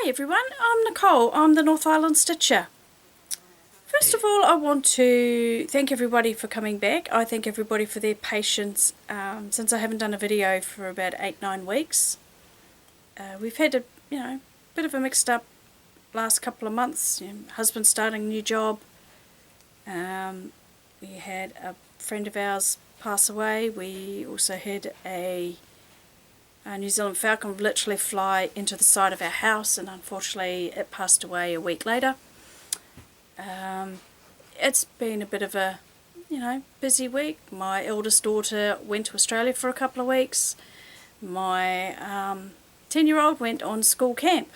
Hi everyone, I'm Nicole, I'm the North Island Stitcher. First of all, I want to thank everybody for coming back. I thank everybody for their patience since I haven't done a video for about 8-9 weeks. We've had a bit of a mixed up last couple of months. Husband starting a new job. We had a friend of ours pass away. We also had a New Zealand falcon literally fly into the side of our house, and unfortunately it passed away a week later. It's been a bit of a busy week. My eldest daughter went to Australia for a couple of weeks. My 10-year-old went on school camp.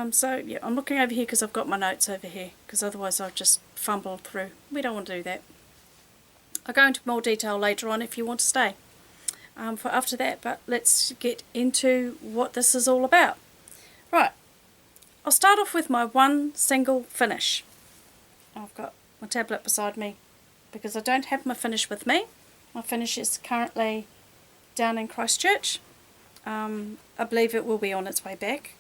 So yeah, I'm looking over here because I've got my notes over here, because otherwise I've just fumbled through. We don't want to do that. I'll go into more detail later on if you want to stay for after that, but let's get into what this is all about. Right, I'll start off with my one single finish. I've got my tablet beside me because I don't have my finish with me. My finish is currently down in Christchurch. I believe it will be on its way back.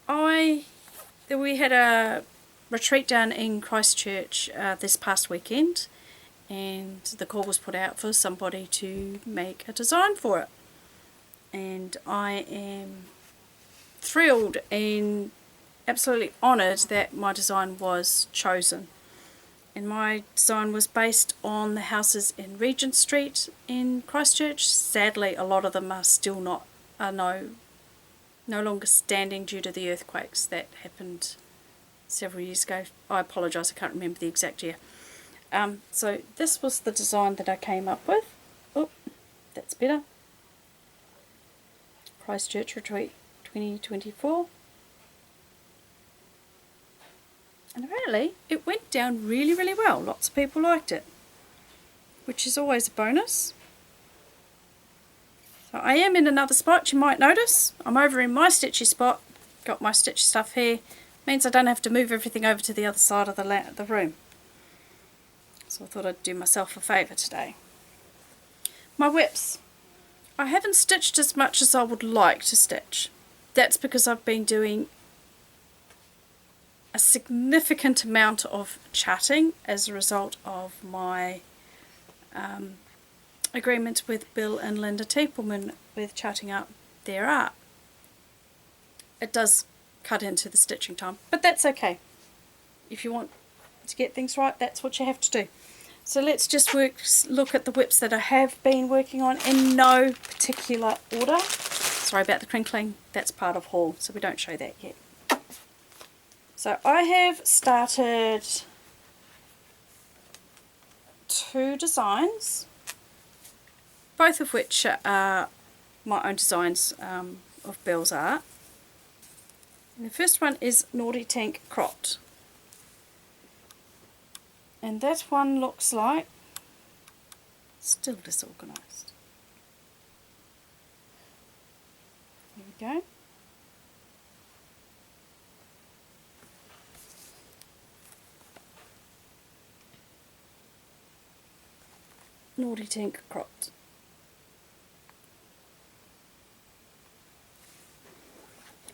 We had a retreat down in Christchurch this past weekend, and the call was put out for somebody to make a design for it, and I am thrilled and absolutely honoured that my design was chosen. And my design was based on the houses in Regent Street in Christchurch. Sadly, a lot of them are still no longer standing due to the earthquakes that happened several years ago. I apologise, I can't remember the exact year. So this was the design that I came up with. Oh, that's better. Christchurch Retreat 2024. And apparently it went down really, really well. Lots of people liked it, which is always a bonus. So I am in another spot, you might notice. I'm over in my stitchy spot. Got my stitch stuff here. Means I don't have to move everything over to the other side of the room. So I thought I'd do myself a favour today. My whips. I haven't stitched as much as I would like to stitch. That's because I've been doing a significant amount of chatting as a result of my agreement with Bill and Linda Tiepelman with chatting up their art. It does cut into the stitching time, but that's okay. If you want to get things right, that's what you have to do. So let's just look at the whips that I have been working on in no particular order. Sorry about the crinkling, that's part of haul, so we don't show that yet. So I have started 2 designs, both of which are my own designs of Bill's art. And the first one is Naughty Tink Cropped. And that one looks like still disorganised. There we go. Naughty Tink Cropped.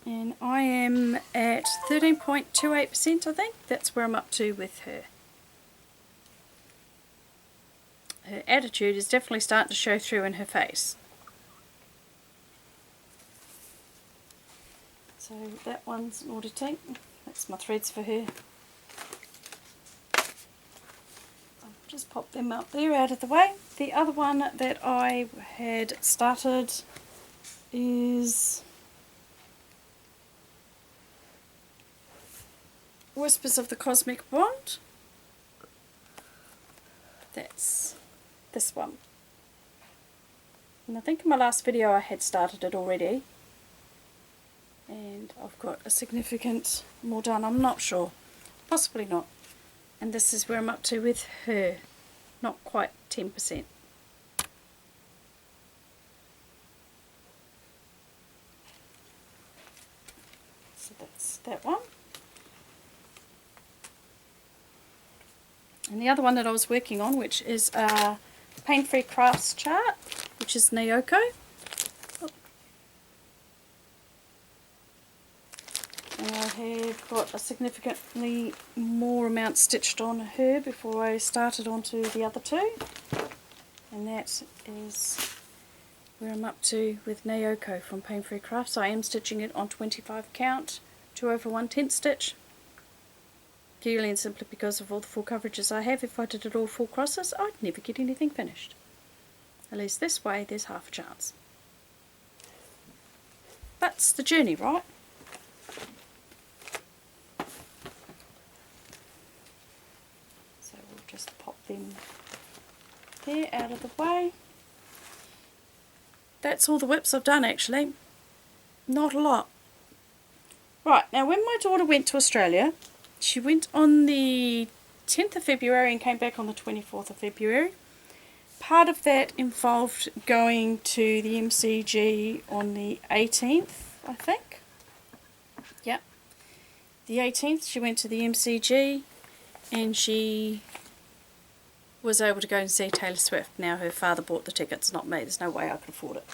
And I am at 13.28%, I think. That's where I'm up to with her. Her attitude is definitely starting to show through in her face. So that one's Naughty Tink. That's my threads for her. I'll just pop them up there out of the way. The other one that I had started is Whispers of the Cosmic Bond. That's this one. And I think in my last video I had started it already. And I've got a significant more done, I'm not sure. Possibly not. And this is where I'm up to with her. Not quite 10%. So that's that one. And the other one that I was working on, which is a Paine Free Crafts chart, which is Naoko. Oh. And I have got a significantly more amount stitched on her before I started onto the other two. And that is where I'm up to with Naoko from Paine Free Crafts. I am stitching it on 25 count, 2/1 stitch. Purely and simply because of all the full coverages I have. If I did it all full crosses, I'd never get anything finished. At least this way, there's half a chance. That's the journey, right? So we'll just pop them there out of the way. That's all the whips I've done actually. Not a lot. Right, now when my daughter went to Australia, she went on the 10th of February and came back on the 24th of February. Part of that involved going to the MCG on the 18th, I think. Yep. The 18th she went to the MCG and she was able to go and see Taylor Swift. Now her father bought the tickets, not me. There's no way I could afford it.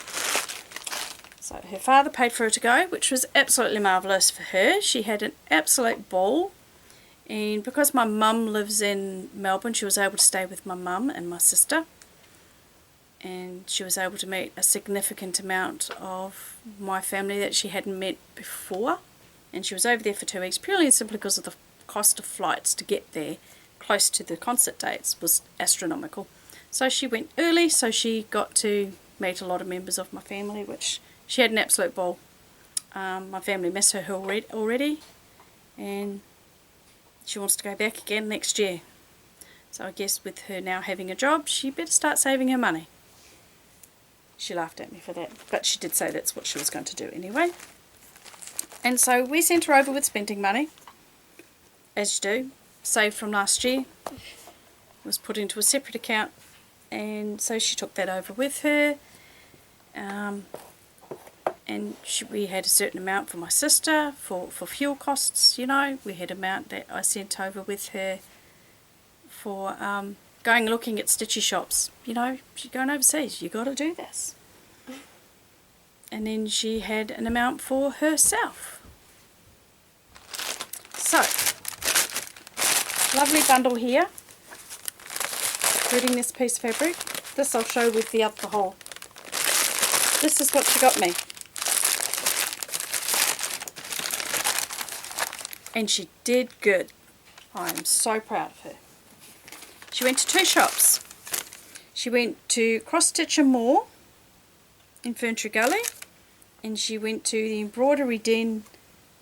So her father paid for her to go, which was absolutely marvellous for her. She had an absolute ball. And because my mum lives in Melbourne, she was able to stay with my mum and my sister. And she was able to meet a significant amount of my family that she hadn't met before. And she was over there for 2 weeks, purely and simply because of the cost of flights to get there, close to the concert dates, was astronomical. So she went early, so she got to meet a lot of members of my family, which she had an absolute ball. My family miss her already, and she wants to go back again next year. So I guess with her now having a job, she better start saving her money. She laughed at me for that, but she did say that's what she was going to do anyway. And so we sent her over with spending money, as you do, saved from last year, was put into a separate account, and so she took that over with her. And we had a certain amount for my sister for fuel costs, you know. We had an amount that I sent over with her for going looking at stitchy shops. You know, she's going overseas, you got to do this. And then she had an amount for herself. So, lovely bundle here, including this piece of fabric. This I'll show with the other haul. This is what she got me. And she did good. I am so proud of her. She went to 2 shops. She went to Cross Stitch and More in Fern Tree Gully, and she went to the Embroidery Den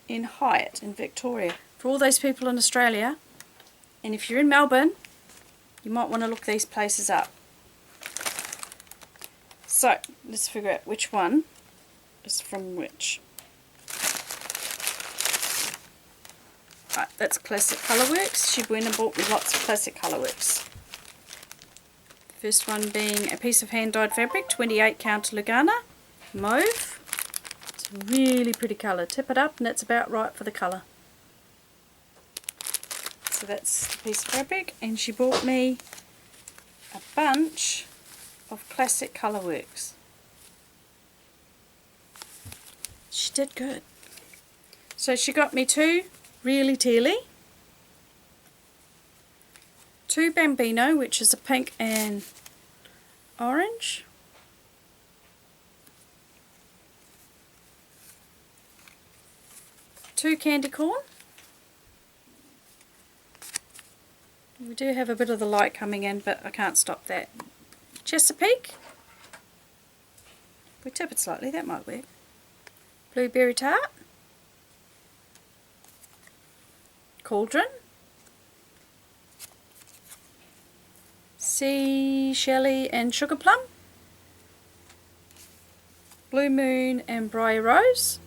in Highett in Victoria. For all those people in Australia, and if you're in Melbourne, you might want to look these places up. So let's figure out which one is from which. Right, that's Classic Colourworks. She went and bought me lots of Classic Colourworks. First one being a piece of hand-dyed fabric, 28 count Lugana, mauve. It's a really pretty colour. Tip it up and it's about right for the colour. So that's the piece of fabric, and she bought me a bunch of Classic Colourworks. She did good. So she got me 2 Really Tealy, 2 Bambino, which is a pink and orange, 2 Candy Corn. We do have a bit of the light coming in, but I can't stop that. Chesapeake. If we tip it slightly, that might work. Blueberry Tart. Cauldron. Sea Shelley and Sugar Plum. Blue Moon and Briar Rose.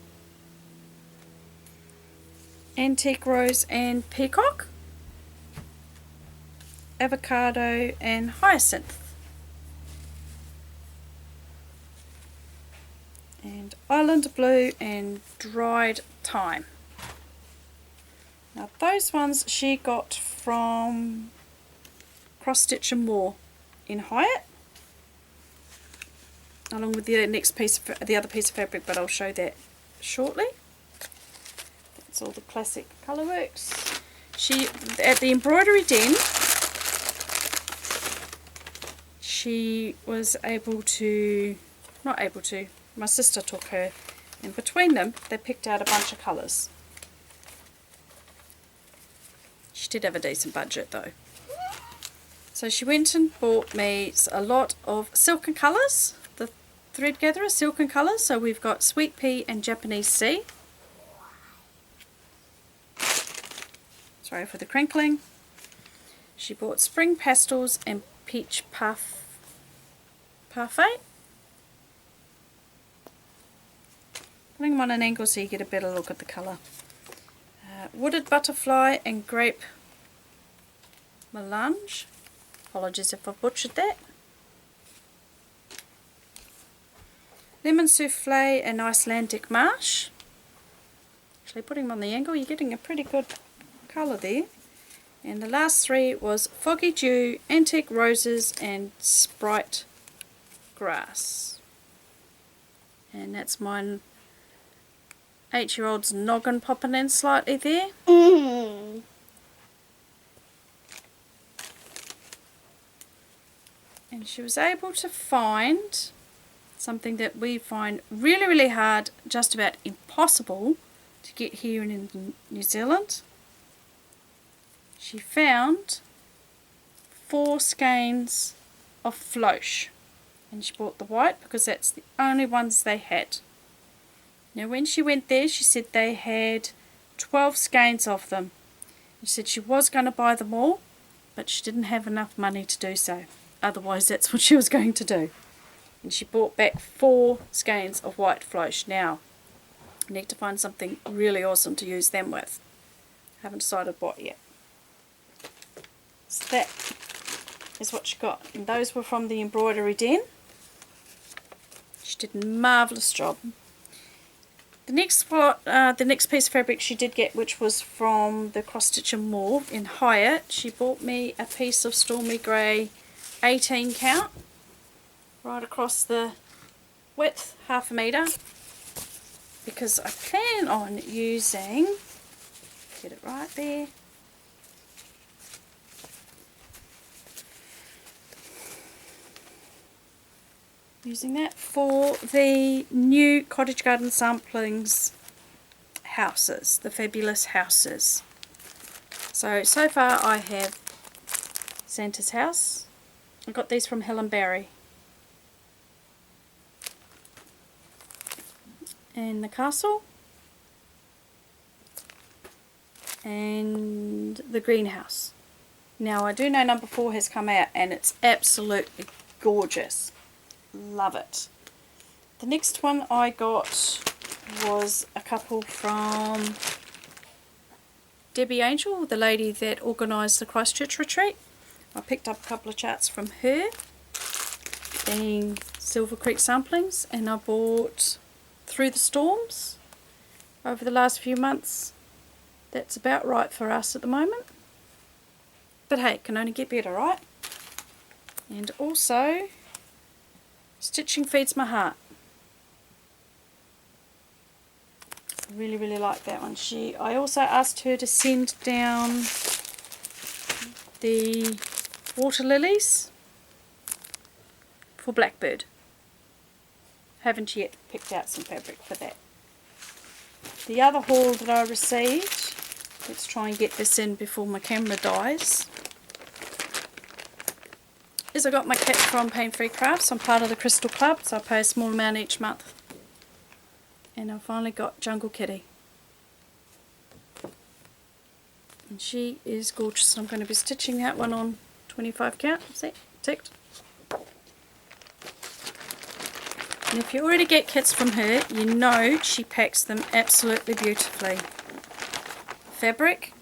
Antique Rose and Peacock. Avocado and Hyacinth. And Island Blue and Dried Thyme. Now those ones she got from Cross Stitch and More in Highett, along with the next piece of, the other piece of fabric, but I'll show that shortly. That's That's all the classic colourworks. She, at the embroidery den, she was able to, not able to, my sister took her, and between them they picked out a bunch of colours. She did have a decent budget though. So she went and bought me a lot of silken colours, the thread gatherer silken colours. So we've got Sweet Pea and Japanese Sea. Sorry for the crinkling. She bought Spring Pastels and Peach Parfait. Putting them on an angle so you get a better look at the colour. Wooded Butterfly and Grape Melange. Apologies if I've butchered that. Lemon Souffle and Icelandic Marsh. Actually putting them on the angle, you're getting a pretty good colour there. And the last three was Foggy Dew, Antique Roses and Sprite Grass. And that's mine. 8-year-old's noggin popping in slightly there. And she was able to find something that we find really, really hard, just about impossible to get here in New Zealand. She found 4 skeins of floche, and she bought the white because that's the only ones they had. Now when she went there, she said they had 12 skeins of them. She said she was going to buy them all, but she didn't have enough money to do so. Otherwise that's what she was going to do. And she bought back 4 skeins of white floche. Now I need to find something really awesome to use them with. Haven't decided what yet. So that is what she got. And those were from the embroidery den. She did a marvellous job. The next piece of fabric she did get, which was from the Cross Stitch and More in Highett, she bought me a piece of Stormy Grey 18 count, right across the width, half a metre, because I plan on using, get it right there, using that for the new Cottage Garden Samplings houses, the fabulous houses. So far I have Santa's house. I got these from Helen Barry. And the castle. And the greenhouse. Now I do know number 4 has come out and it's absolutely gorgeous. Love it. The next one I got was a couple from Debbie Angel, the lady that organised the Christchurch retreat. I picked up a couple of charts from her, being Silver Creek Samplings, and I bought Through the Storms over the last few months. That's about right for us at the moment. But hey, it can only get better, right? And also Stitching Feeds My Heart. I really, really like that one. I also asked her to send down the water lilies for Blackbird. Haven't yet picked out some fabric for that. The other haul that I received, let's try and get this in before my camera dies, is I got my kit from Paine Free Crafts. I'm part of the Crystal Club, so I pay a small amount each month. And I finally got Jungle Kitty. And she is gorgeous. I'm going to be stitching that one on 25 count. See, ticked. And if you already get kits from her, you know she packs them absolutely beautifully. Fabric.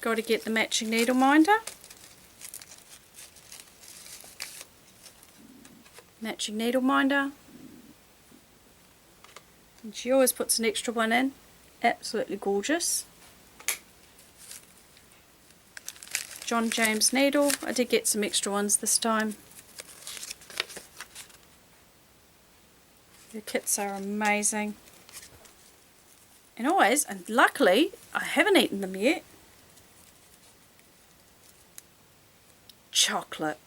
Got to get the matching needle minder. Matching needle minder. And she always puts an extra one in. Absolutely gorgeous. John James needle. I did get some extra ones this time. The kits are amazing. And always, and luckily, I haven't eaten them yet. Chocolate.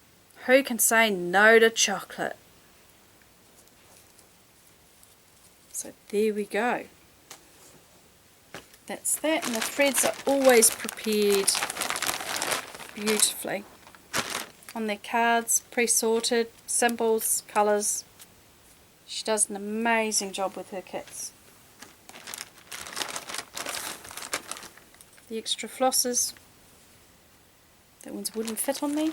Who can say no to chocolate? So there we go. That's that, and the threads are always prepared beautifully on their cards, pre-sorted, symbols, colours. She does an amazing job with her kits. The extra flosses, that one's wouldn't fit on me.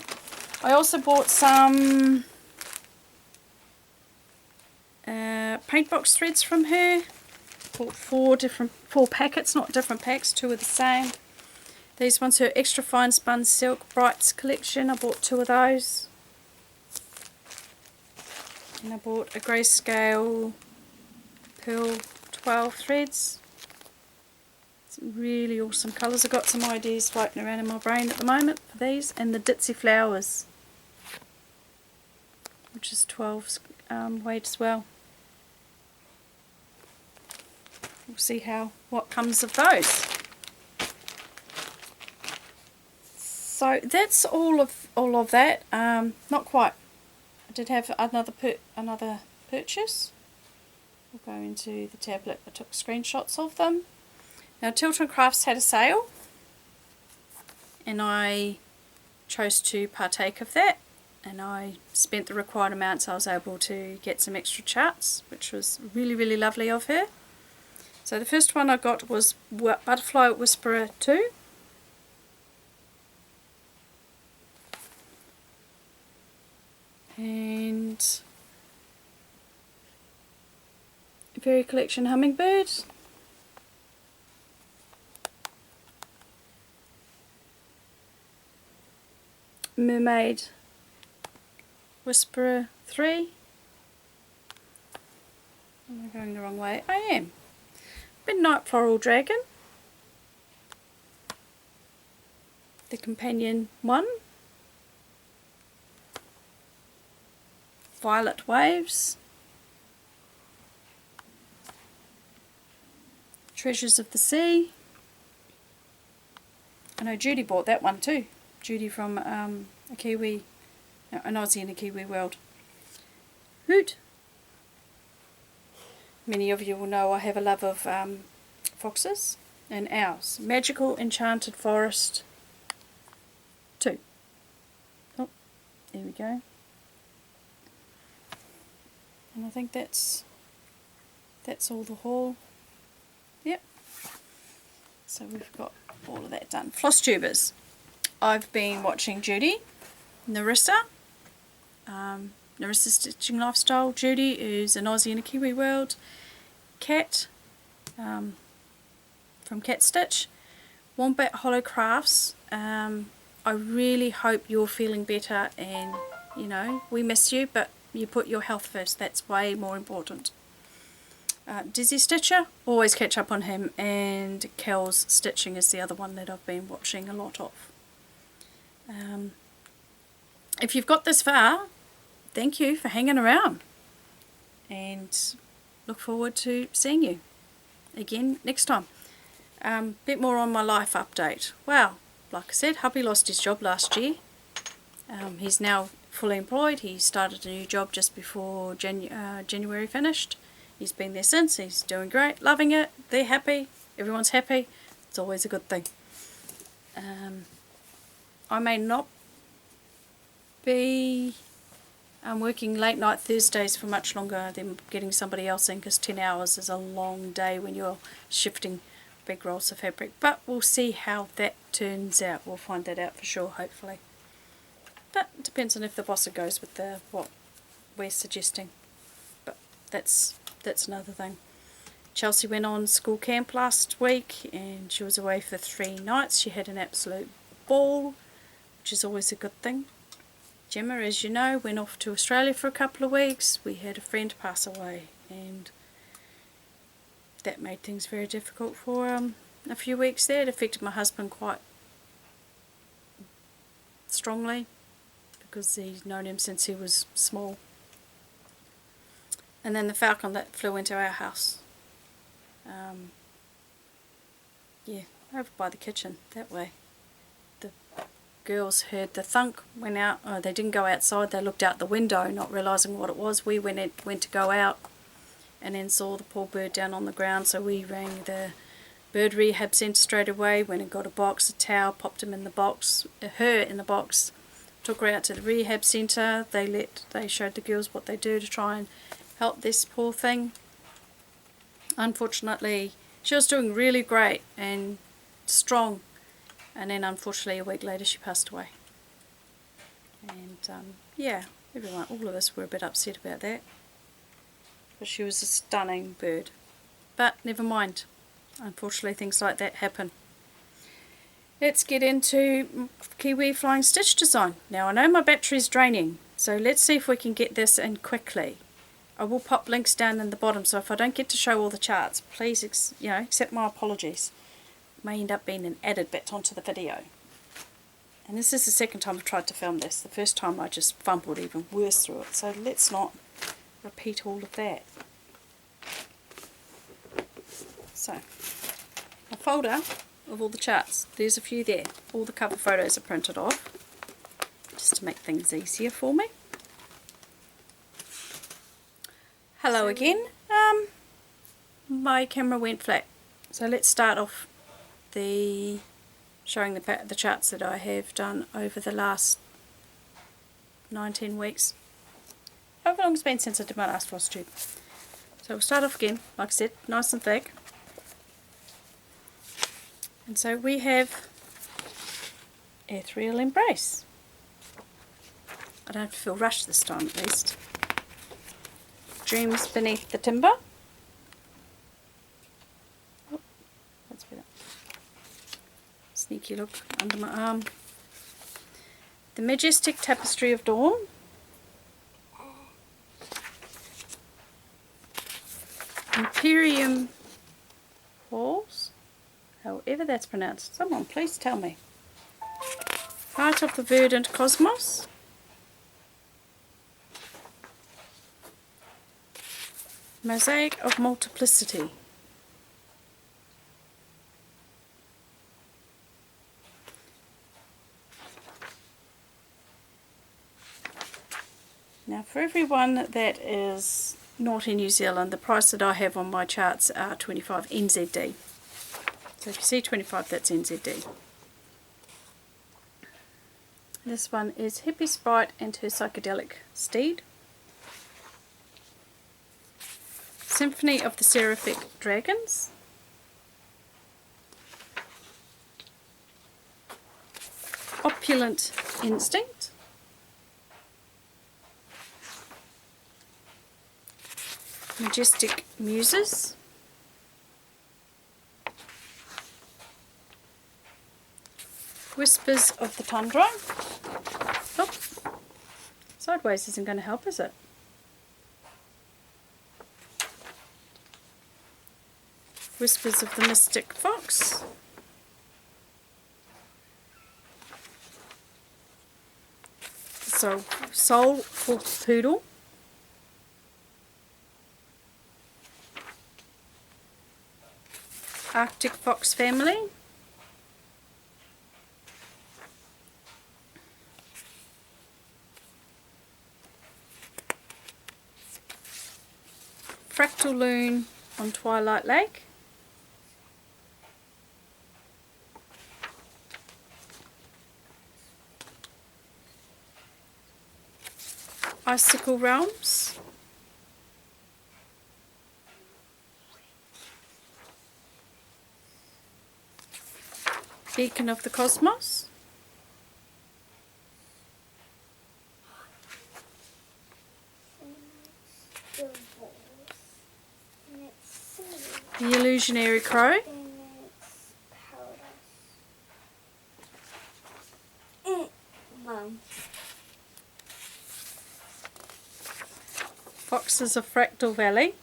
I also bought some paint box threads from her. Bought four packets, not different packs, 2 are the same. These ones, her extra fine spun silk brights collection. I bought 2 of those. And I bought a grayscale pearl 12 threads. Some really awesome colours. I've got some ideas floating around in my brain at the moment for these. And the ditzy flowers, which is 12 weight as well. We'll see what comes of those. So that's all of that. Not quite. I did have another purchase. We'll go into the tablet. I took screenshots of them. Now Tilton Crafts had a sale, and I chose to partake of that, and I spent the required amount, so I was able to get some extra charts, which was really, really lovely of her. So the first one I got was Butterfly Whisperer 2. And Fairy Collection Hummingbird. Mermaid Whisperer 3. Am I going the wrong way? I am. Midnight Floral Dragon. The Companion 1. Violet Waves. Treasures of the Sea. I know Judy bought that one too. Judy from an Aussie in a Kiwi world. Hoot. Many of you will know I have a love of foxes and owls. Magical Enchanted Forest 2. Oh, there we go. And I think that's all the haul. Yep. So we've got all of that done. Flosstubers. I've been watching Judy, Narissa, Narissa's Stitching Lifestyle. Judy is an Aussie in a Kiwi world. Cat, from Cat Stitch. Wombat Hollow Crafts. I really hope you're feeling better, and you know, we miss you, but you put your health first. That's way more important. Dizzy Stitcher, always catch up on him, and Kel's Stitching is the other one that I've been watching a lot of. If you've got this far, thank you for hanging around, and look forward to seeing you again next time. Bit more on my life update. Well, like I said, hubby lost his job last year. He's now fully employed. He started a new job just before January finished. He's been there since. He's doing great, loving it. They're happy. Everyone's happy. It's always a good thing. I may not be working late night Thursdays for much longer than getting somebody else in, because 10 hours is a long day when you're shifting big rolls of fabric. But we'll see how that turns out. We'll find that out for sure, hopefully. But it depends on if the boss goes with what we're suggesting. But that's another thing. Chelsea went on school camp last week, and she was away for 3 nights. She had an absolute ball, which is always a good thing. Gemma, as you know, went off to Australia for a couple of weeks. We had a friend pass away, and that made things very difficult for a few weeks there. It affected my husband quite strongly, because he's known him since he was small. And then the falcon that flew into our house. Yeah, over by the kitchen, that way. The girls heard the thunk, went out. Oh, they didn't go outside, they looked out the window, not realising what it was. We went to go out and then saw the poor bird down on the ground, so we rang the bird rehab centre straight away, went and got a box, a towel, popped her in the box, took her out to the rehab centre. They showed the girls what they do to try and help this poor thing. Unfortunately, she was doing really great and strong, and then unfortunately a week later she passed away. And yeah, all of us were a bit upset about that. But she was a stunning bird. But never mind. Unfortunately, things like that happen. Let's get into Kiwi Flying Stitch design. Now I know my battery's draining, so let's see if we can get this in quickly. I will pop links down in the bottom, so if I don't get to show all the charts, please accept my apologies. It may end up being an added bit onto the video. And this is the second time I've tried to film this. The first time I just fumbled even worse through it, so let's not repeat all of that. So, a folder of all the charts. There's a few there. All the cover photos are printed off, just to make things easier for me. Hello again. My camera went flat, so let's start off showing the charts that I have done over the last 19 weeks. How long it's been since I did my last Flosstube? So we'll start off again, like I said, nice and thick. And so we have Ethereal Embrace. I don't have to feel rushed this time at least. Dreams Beneath the Timber. Oh, that's better. Sneaky look under my arm. The Majestic Tapestry of Dawn. Imperium Falls. However that's pronounced. Someone please tell me. Heart of the Verdant Cosmos. Mosaic of Multiplicity. Now for everyone that is not in New Zealand, the price that I have on my charts are 25 NZD. So if you see 25, that's NZD. This one is Hippie Sprite and her Psychedelic Steed. Symphony of the Seraphic Dragons. Opulent Instinct. Majestic Muses. Whispers of the Tundra. Oh, sideways isn't going to help, is it? Whispers of the Mystic Fox. So, Soulful Poodle. Arctic Fox Family. Fractal Loon on Twilight Lake. Icicle Realms. Beacon of the Cosmos. The Illusionary Crow. Foxes of Fractal Valley.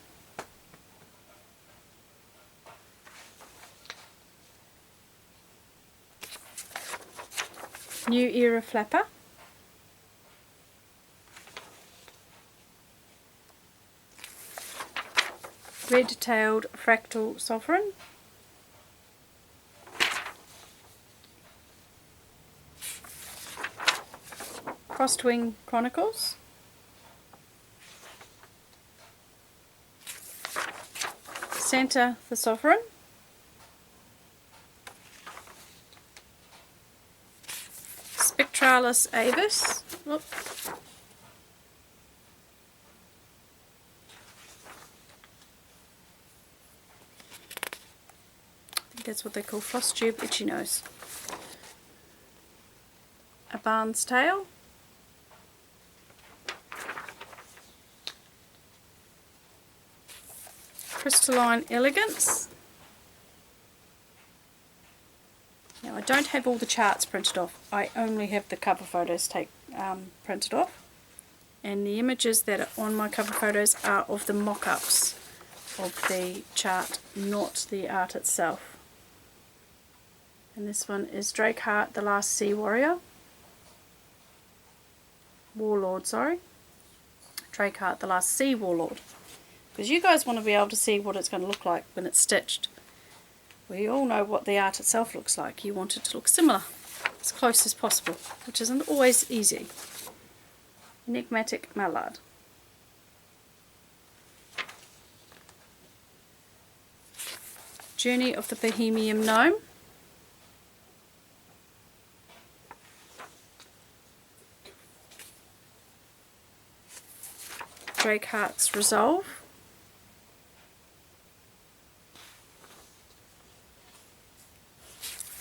New Era Flapper. red-tailed fractal sovereign, Crosswing Chronicles, Santa the Sovereign, Spectralis avis, look, I think that's what they call Flosstube itchy nose, a Barn's Tail, Crystalline Elegance. Now I don't have all the charts printed off, I only have the cover photos printed off, and the images that are on my cover photos are of the mock-ups of the chart, not the art itself. And this one is Drake Hart, the Last Sea Warrior. Warlord, sorry. Drake Hart, the Last Sea Warlord. Because you guys want to be able to see what it's going to look like when it's stitched. We all know what the art itself looks like. You want it to look similar, as close as possible, which isn't always easy. Enigmatic Mallard. Journey of the Bohemian Gnome. Drake Hart's Resolve.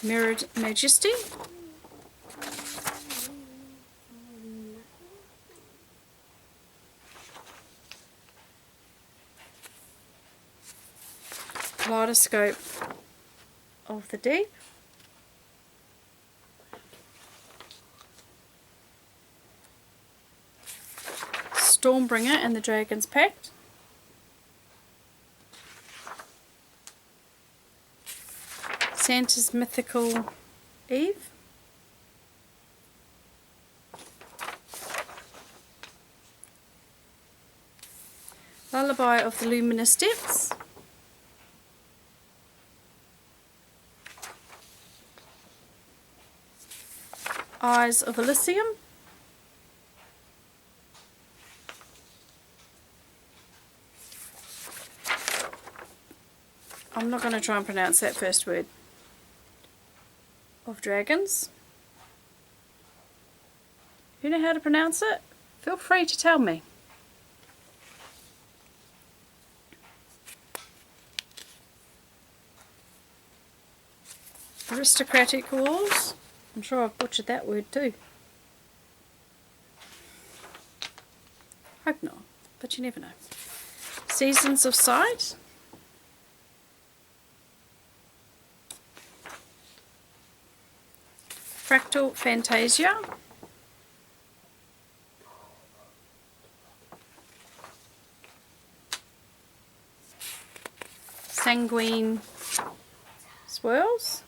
Mirrored Majesty. Kaleidoscope of the Deep. Stormbringer and the Dragon's Pact. Santa's Mythical Eve. Lullaby of the Luminous Depths. Eyes of Elysium. I'm not going to try and pronounce that first word. Of Dragons. If you know how to pronounce it, feel free to tell me. Aristocratic Walls. I'm sure I've butchered that word too. Hope not, but you never know. Seasons of Sight. Fractal Fantasia. Sanguine Swirls.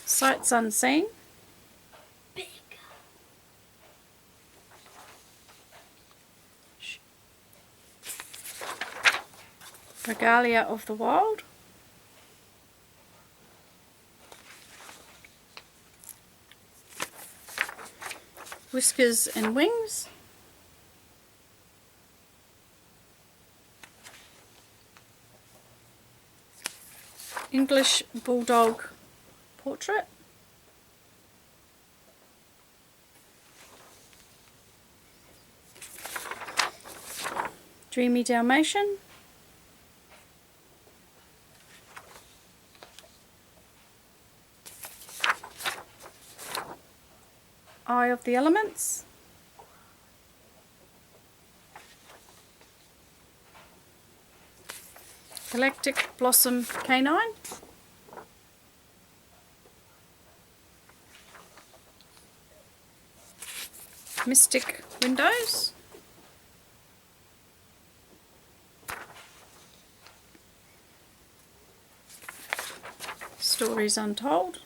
Sights Unseen. Regalia of the Wild. Whiskers and Wings. English Bulldog Portrait. Dreamy Dalmatian. Eye of the Elements. Galactic Blossom Canine. Mystic Windows. Stories Untold.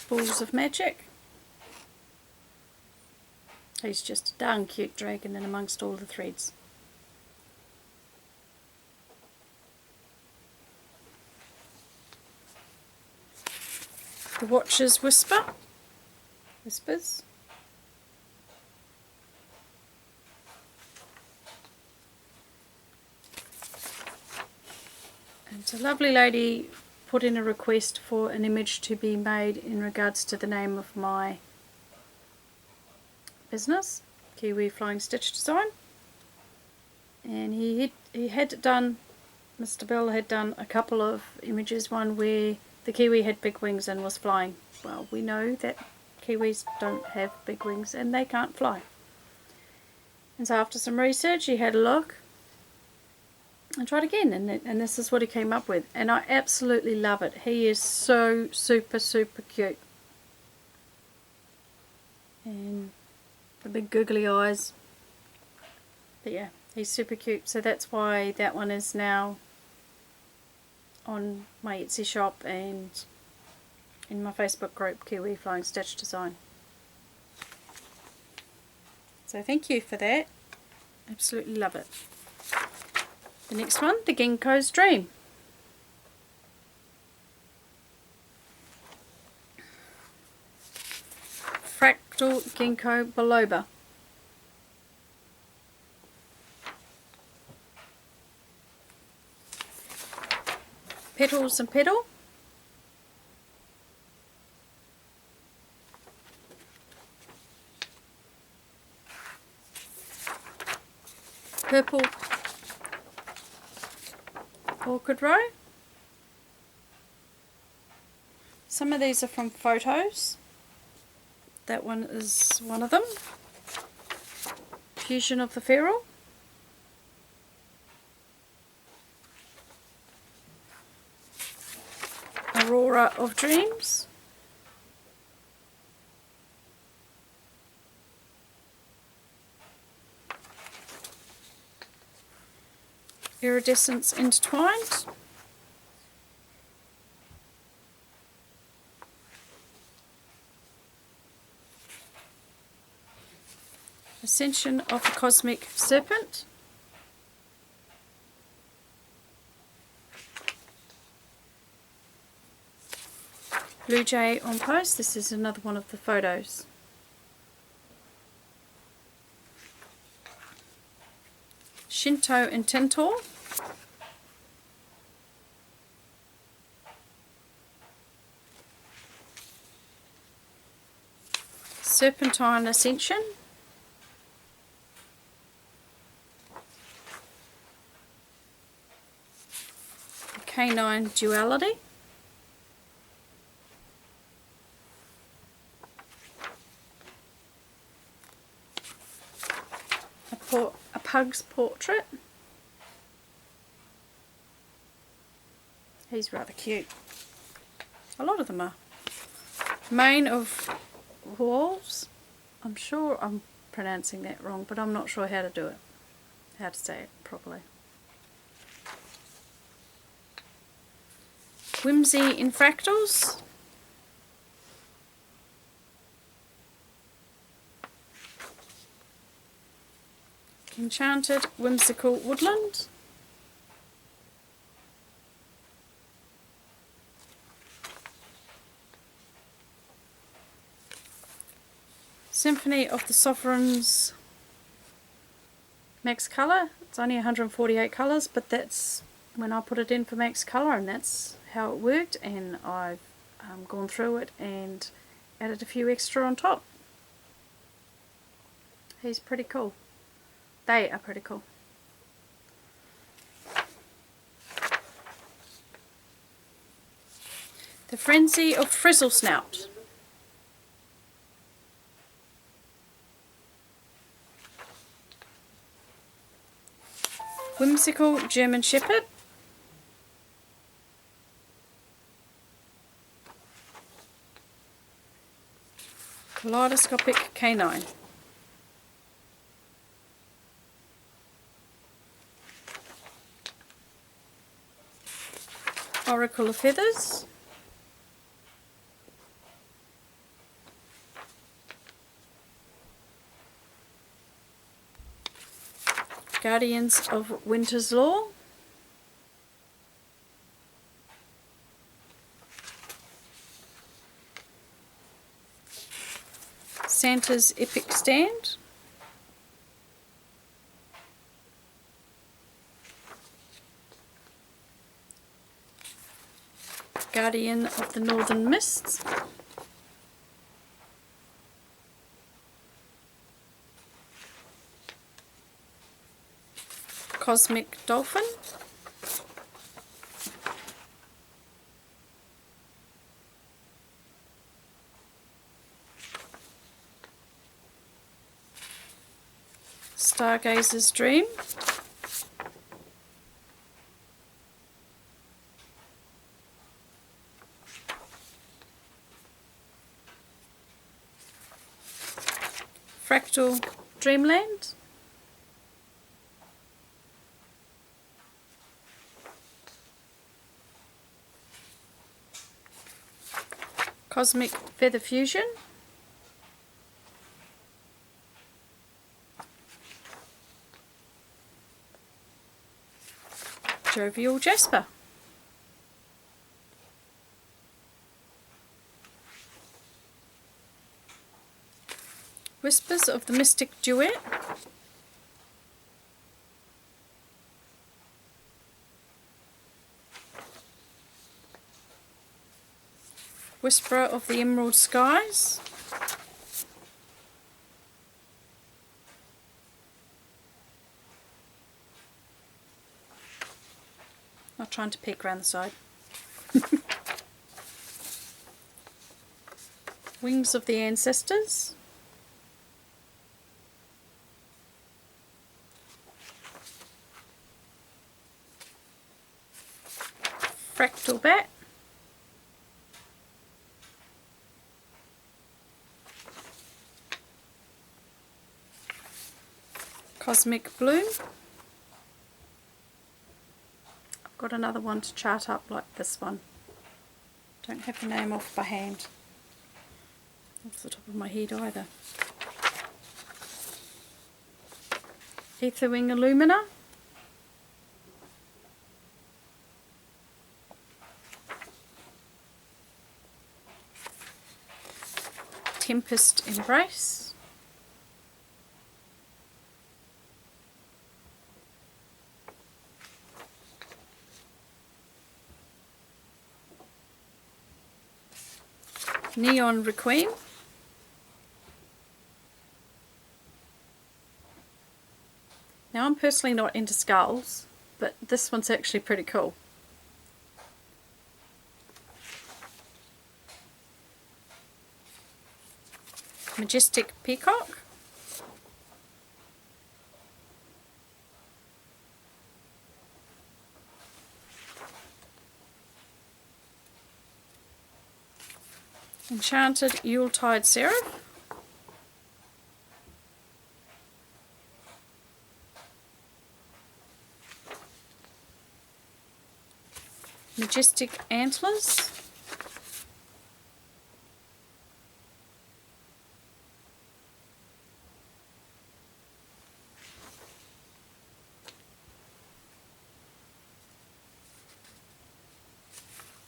Balls of Magic. He's just a darn cute dragon in amongst all the threads. The Watcher's Whispers. And a lovely lady put in a request for an image to be made in regards to the name of my business, Kiwi Flying Stitch Design. And he had done, Mr. Bill had done a couple of images, one where the kiwi had big wings and was flying. Well, we know that kiwis don't have big wings and they can't fly. And so after some research, he had a look and tried again, and this is what he came up with. And I absolutely love it. He is so super cute. And the big googly eyes. But yeah, he's super cute. So that's why that one is now on my Etsy shop and in my Facebook group, Kiwi Flying Stitch Design. So thank you for that. Absolutely love it. The next one, the Ginkgo's Dream. Fractal Ginkgo biloba. Petals and Petal. Purple Orchid Row. Some of these are from photos. That one is one of them. Fusion of the Feral. Aurora of Dreams. Iridescence Intertwined. Ascension of the Cosmic Serpent. Blue Jay on Post. This is another one of the photos. Shinto and Tintor. Serpentine Ascension. Canine Duality. A pug's portrait. He's rather cute. A lot of them are. Mane of Wolves. I'm sure I'm pronouncing that wrong, but I'm not sure how to do it. How to say it properly. Whimsy in Fractals. Enchanted Whimsical Woodland. Symphony of the Sovereigns Max Colour. It's only 148 colours, but that's when I put it in for Max Colour, and that's how it worked, and I've gone through it and added a few extra on top. He's pretty cool. They are pretty cool. The Frenzy of Frizzle Snout. Whimsical German Shepherd. Kaleidoscopic Canine. Oracle of Feathers. Guardians of Winter's Law, Santa's Epic Stand, Guardian of the Northern Mists, Cosmic Dolphin, Stargazer's Dream, Fractal Dreamland, Cosmic Feather Fusion, Jovial Jasper, Whispers of the Mystic Duet, Whisperer of the Emerald Skies, not trying to peek around the side, Wings of the Ancestors, Fractal Bat, Cosmic Bloom. I've got another one to chart up like this one. Don't have the name off by hand, off the top of my head either. Etherwing Illumina, Tempest Embrace, Neon Requiem, now I'm personally not into skulls, but this one's actually pretty cool. Majestic Peacock, Enchanted Yuletide Seraph, Majestic Antlers,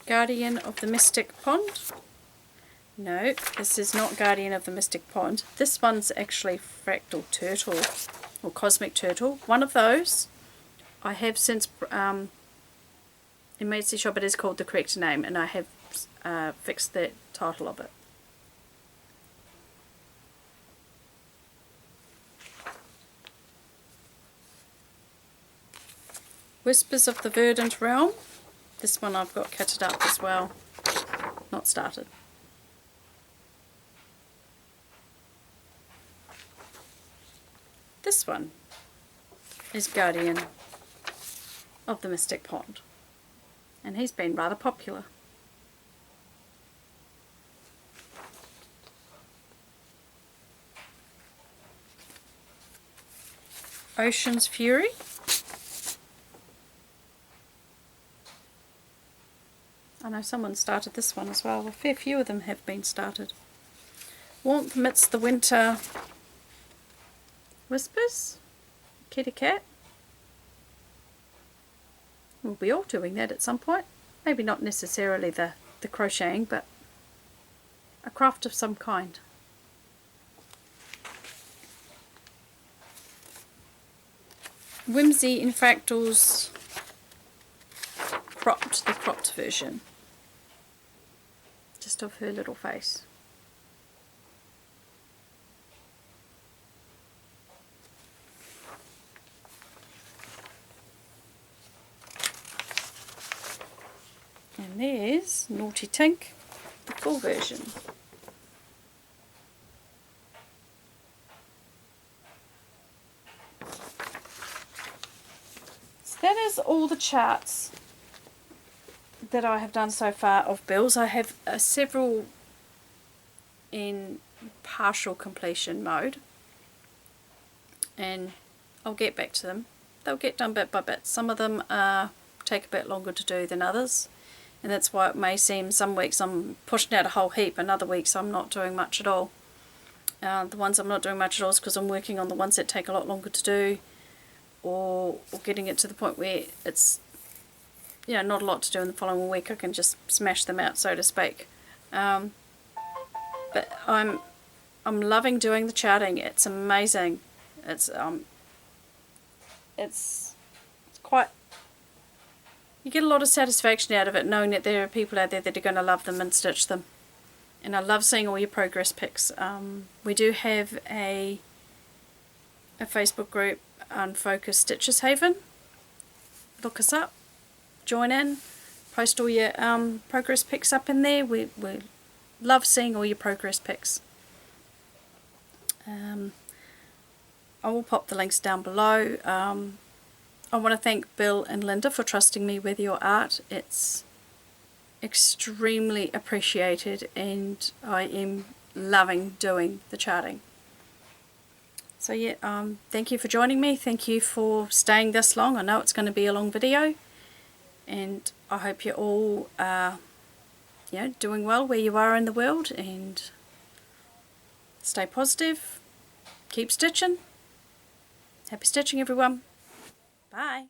Guardian of the Mystic Pond. No, this is not Guardian of the Mystic Pond. This one's actually Fractal Turtle, or Cosmic Turtle. One of those I have since, in my Etsy shop it is called the correct name, and I have fixed the title of it. Whispers of the Verdant Realm. This one I've got kitted up as well, not started. This one is Guardian of the Mystic Pond, and he's been rather popular. Ocean's Fury, I know someone started this one as well. A fair few of them have been started. Warmth Amidst the Winter Whispers, Kitty Cat, We'll be all doing that at some point. Maybe not necessarily the crocheting, but a craft of some kind. Whimsy in Fractals cropped, the cropped version. Just of her little face. And there's Naughty Tink, the full version. So that is all the charts that I have done so far of bills. I have several in partial completion mode, and I'll get back to them. They'll get done bit by bit. Some of them take a bit longer to do than others, and that's why it may seem some weeks I'm pushing out a whole heap and other weeks I'm not doing much at all. The ones I'm not doing much at all is because I'm working on the ones that take a lot longer to do, or getting it to the point where it's, you know, not a lot to do in the following week. I can just smash them out, so to speak. But I'm loving doing the charting. It's amazing. It's quite, you get a lot of satisfaction out of it, knowing that there are people out there that are going to love them and stitch them. And I love seeing all your progress pics. We do have a Facebook group, Unfocused Stitches Haven. Look us up, join in, post all your progress pics up in there. We love seeing all your progress pics. I will pop the links down below. I want to thank Bill and Linda for trusting me with your art. It's extremely appreciated, and I am loving doing the charting. So yeah, thank you for joining me. Thank you for staying this long. I know it's going to be a long video, and I hope you're all doing well where you are in the world, and stay positive, keep stitching. Happy stitching, everyone. Bye.